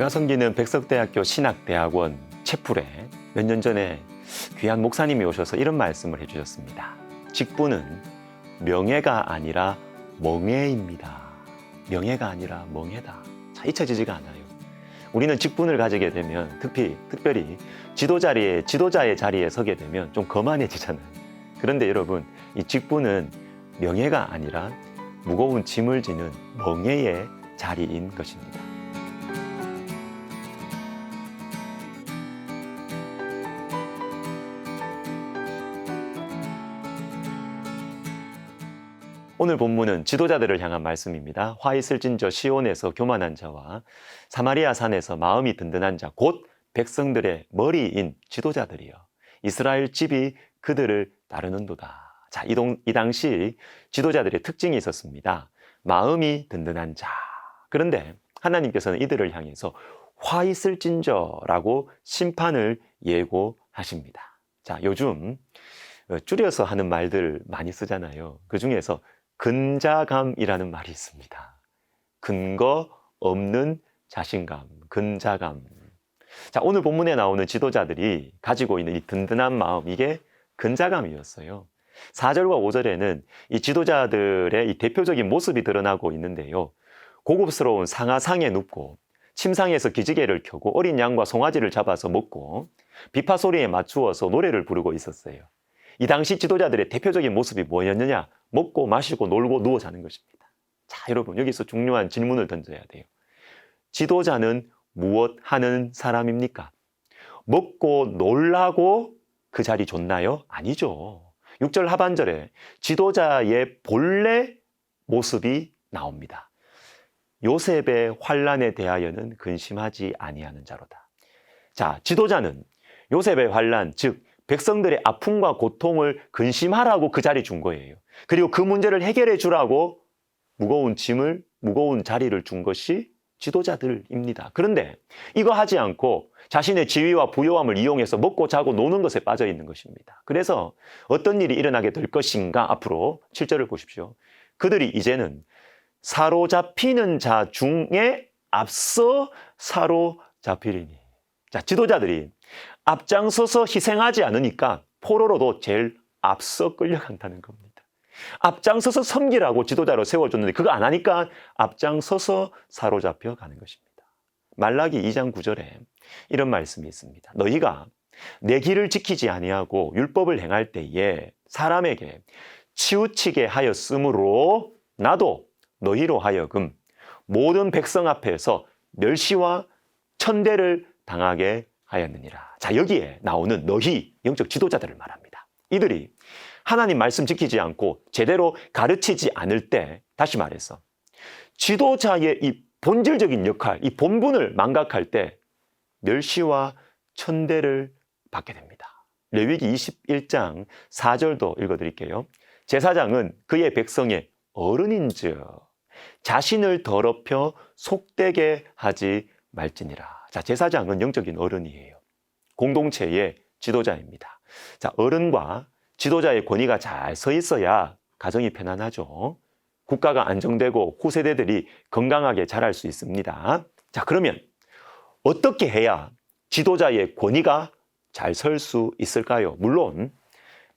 제가 섬기는 백석대학교 신학대학원 채플에 몇 년 전에 귀한 목사님이 오셔서 이런 말씀을 해주셨습니다. 직분은 명예가 아니라 멍해입니다. 명예가 아니라 멍해다. 자, 잊혀지지가 않아요. 우리는 직분을 가지게 되면 특별히 지도자의 자리에 서게 되면 좀 거만해지잖아요. 그런데 여러분, 이 직분은 명예가 아니라 무거운 짐을 지는 멍해의 자리인 것입니다. 오늘 본문은 지도자들을 향한 말씀입니다. 화 있을 진저 시온에서 교만한 자와 사마리아 산에서 마음이 든든한 자, 곧 백성들의 머리인 지도자들이요. 이스라엘 집이 그들을 따르는도다. 자, 이 당시 지도자들의 특징이 있었습니다. 마음이 든든한 자. 그런데 하나님께서는 이들을 향해서 화 있을 진저라고 심판을 예고하십니다. 자, 요즘 줄여서 하는 말들 많이 쓰잖아요. 그 중에서 근자감이라는 말이 있습니다. 근거 없는 자신감, 근자감. 자, 오늘 본문에 나오는 지도자들이 가지고 있는 이 든든한 마음, 이게 근자감이었어요. 4절과 5절에는 이 지도자들의 이 대표적인 모습이 드러나고 있는데요. 고급스러운 상하상에 눕고 침상에서 기지개를 켜고 어린 양과 송아지를 잡아서 먹고 비파 소리에 맞추어서 노래를 부르고 있었어요. 이 당시 지도자들의 대표적인 모습이 뭐였느냐? 먹고 마시고 놀고 누워 자는 것입니다. 자, 여러분, 여기서 중요한 질문을 던져야 돼요. 지도자는 무엇 하는 사람입니까? 먹고 놀라고 그 자리 좋나요? 아니죠. 6절 하반절에 지도자의 본래 모습이 나옵니다. 요셉의 환난에 대하여는 근심하지 아니하는 자로다. 자, 지도자는 요셉의 환난, 즉 백성들의 아픔과 고통을 근심하라고 그 자리 준 거예요. 그리고 그 문제를 해결해 주라고 무거운 자리를 준 것이 지도자들입니다. 그런데 이거 하지 않고 자신의 지위와 부요함을 이용해서 먹고 자고 노는 것에 빠져 있는 것입니다. 그래서 어떤 일이 일어나게 될 것인가? 앞으로 7절을 보십시오. 그들이 이제는 사로잡히는 자 중에 앞서 사로잡히리니. 자, 지도자들이 앞장서서 희생하지 않으니까 포로로도 제일 앞서 끌려간다는 겁니다. 앞장서서 섬기라고 지도자로 세워줬는데 그거 안 하니까 앞장서서 사로잡혀 가는 것입니다. 말라기 2장 9절에 이런 말씀이 있습니다. 너희가 내 길을 지키지 아니하고 율법을 행할 때에 사람에게 치우치게 하였으므로 나도 너희로 하여금 모든 백성 앞에서 멸시와 천대를 당하게 하였느니라. 자, 여기에 나오는 너희, 영적 지도자들을 말합니다. 이들이 하나님 말씀 지키지 않고 제대로 가르치지 않을 때, 다시 말해서 지도자의 이 본질적인 역할, 이 본분을 망각할 때 멸시와 천대를 받게 됩니다. 레위기 21장 4절도 읽어드릴게요. 제사장은 그의 백성의 어른인즉 자신을 더럽혀 속되게 하지 말지니라. 자, 제사장은 영적인 어른이에요. 공동체의 지도자입니다. 자, 어른과 지도자의 권위가 잘 서 있어야 가정이 편안하죠. 국가가 안정되고 후세대들이 건강하게 자랄 수 있습니다. 자, 그러면 어떻게 해야 지도자의 권위가 잘 설 수 있을까요? 물론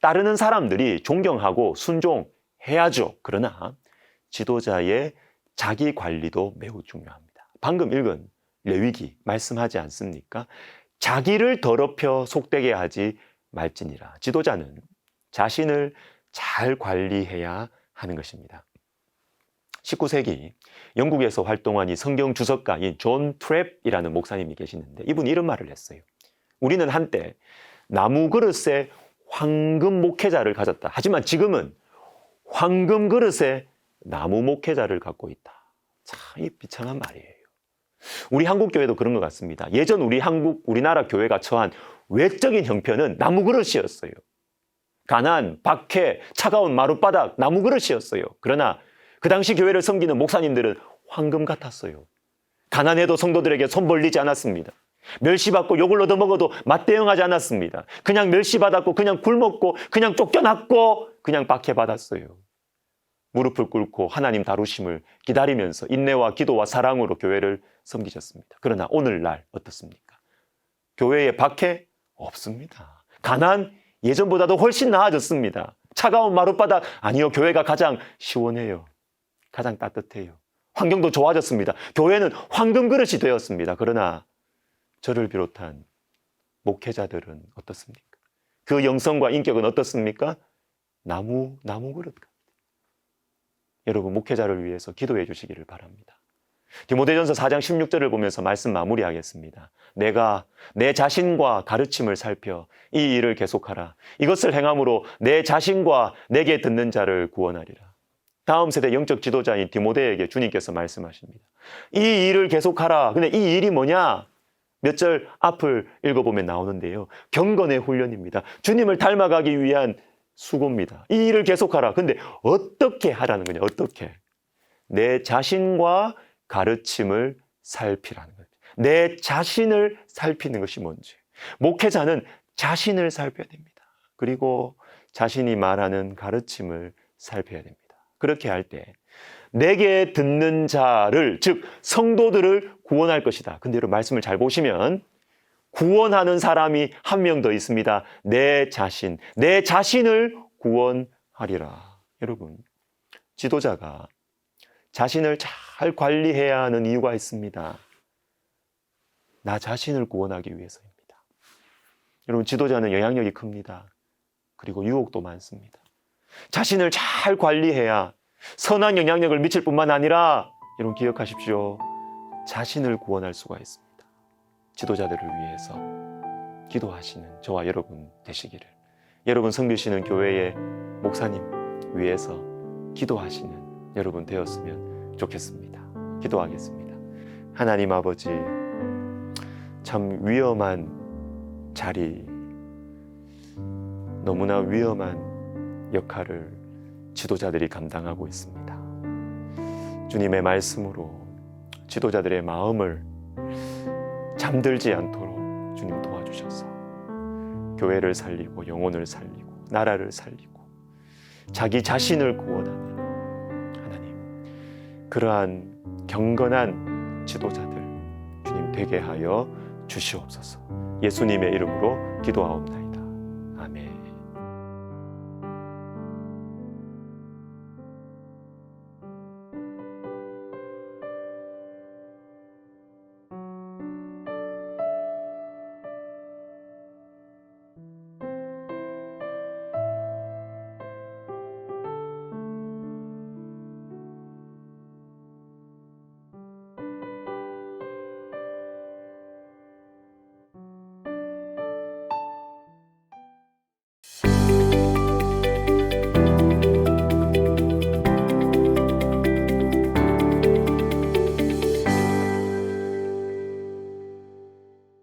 따르는 사람들이 존경하고 순종해야죠. 그러나 지도자의 자기 관리도 매우 중요합니다. 방금 읽은 레위기 말씀하지 않습니까? 자기를 더럽혀 속되게 하지 말지니라. 지도자는 자신을 잘 관리해야 하는 것입니다. 19세기 영국에서 활동한 이 성경 주석가인 존 트랩이라는 목사님이 계시는데 이분이 이런 말을 했어요. 우리는 한때 나무 그릇에 황금 목회자를 가졌다. 하지만 지금은 황금 그릇에 나무 목회자를 갖고 있다. 참, 이 비참한 말이에요. 우리 한국 교회도 그런 것 같습니다. 예전 우리나라 교회가 처한 외적인 형편은 나무 그릇이었어요. 가난, 박해, 차가운 마룻바닥, 나무 그릇이었어요. 그러나 그 당시 교회를 섬기는 목사님들은 황금 같았어요. 가난해도 성도들에게 손 벌리지 않았습니다. 멸시받고 욕을 얻어먹어도 맞대응하지 않았습니다. 그냥 멸시받았고 그냥 굶었고 그냥 쫓겨났고 그냥 박해받았어요. 무릎을 꿇고 하나님 다루심을 기다리면서 인내와 기도와 사랑으로 교회를 섬기셨습니다. 그러나 오늘날 어떻습니까? 교회에 박해 없습니다. 가난 예전보다도 훨씬 나아졌습니다. 차가운 마룻바닥 아니요, 교회가 가장 시원해요. 가장 따뜻해요. 환경도 좋아졌습니다. 교회는 황금 그릇이 되었습니다. 그러나 저를 비롯한 목회자들은 어떻습니까? 그 영성과 인격은 어떻습니까? 나무 그릇 같아요. 여러분, 목회자를 위해서 기도해 주시기를 바랍니다. 디모데전서 4장 16절을 보면서 말씀 마무리하겠습니다. 내가 내 자신과 가르침을 살펴 이 일을 계속하라. 이것을 행함으로 내 자신과 내게 듣는 자를 구원하리라. 다음 세대 영적 지도자인 디모데에게 주님께서 말씀하십니다. 이 일을 계속하라. 근데 이 일이 뭐냐? 몇 절 앞을 읽어보면 나오는데요. 경건의 훈련입니다. 주님을 닮아가기 위한 수고입니다. 이 일을 계속하라. 근데 어떻게 하라는 거냐? 어떻게? 내 자신과 가르침을 살피라는 거죠. 내 자신을 살피는 것이 뭔지. 목회자는 자신을 살펴야 됩니다. 그리고 자신이 말하는 가르침을 살펴야 됩니다. 그렇게 할 때 내게 듣는 자를, 즉 성도들을 구원할 것이다. 근데 여러분, 말씀을 잘 보시면 구원하는 사람이 한 명 더 있습니다. 내 자신을 구원하리라. 여러분, 지도자가 자신을 잘 관리해야 하는 이유가 있습니다. 나 자신을 구원하기 위해서입니다. 여러분, 지도자는 영향력이 큽니다. 그리고 유혹도 많습니다. 자신을 잘 관리해야 선한 영향력을 미칠 뿐만 아니라, 여러분 기억하십시오. 자신을 구원할 수가 있습니다. 지도자들을 위해서 기도하시는 저와 여러분 되시기를, 여러분 섬기시는 교회의 목사님 위해서 기도하시는 여러분 되었으면 좋겠습니다. 기도하겠습니다. 하나님 아버지, 참 위험한 자리, 너무나 위험한 역할을 지도자들이 감당하고 있습니다. 주님의 말씀으로 지도자들의 마음을 잠들지 않도록 주님 도와주셔서 교회를 살리고 영혼을 살리고 나라를 살리고 자기 자신을 구원하는 하나님, 그러한 경건한 지도자들 주님 되게 하여 주시옵소서. 예수님의 이름으로 기도하옵나이다.